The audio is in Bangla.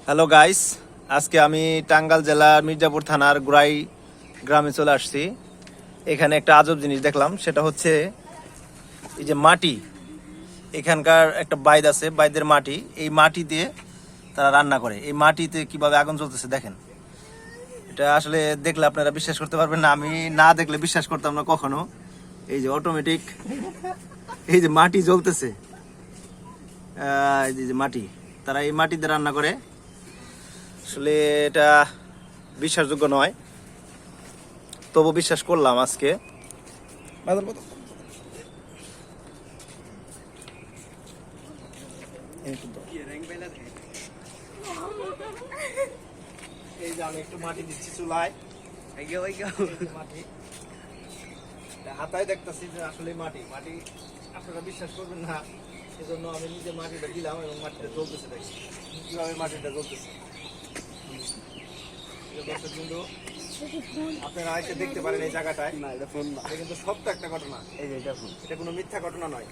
হ্যালো গাইস, আজকে আমি টাঙ্গাইল জেলার মির্জাপুর থানার গুড়াই গ্রামে চলে আসছি। এখানে একটা আজব জিনিস দেখলাম, সেটা হচ্ছে এই যে মাটি। এখানকার একটা বাইদ আছে, বাইদের মাটি, এই মাটি দিয়ে তারা রান্না করে। এই মাটিতে কিভাবে আগুন জ্বলতেছে দেখেন। এটা আসলে দেখলে আপনারা বিশ্বাস করতে পারবেন না, আমি না দেখলে বিশ্বাস করতাম না কখনো। এই যে অটোমেটিক এই যে মাটি জ্বলতেছে, এই যে মাটি, তারা এই মাটিতে রান্না করে। আসলে এটা বিশ্বাসযোগ্য নয়, তবু বিশ্বাস করলাম আজকে। এই যে আমি একটু মাটি দিচ্ছি চুলায়, মাটি হাতায় দেখতেছি যে আসলে মাটি মাটি আপনারা বিশ্বাস করবেন না, সেজন্য আমি নিজে মাটিটা দিলাম এবং মাটিটা জ্বলতেছে। দেখি কিভাবে মাটিটা জ্বলতেছে। কিন্তু আপনারা এসে দেখতে পারেন এই জায়গাটায়। না, এটা কিন্তু সত্য একটা ঘটনা, এটা কোনো মিথ্যা ঘটনা নয়।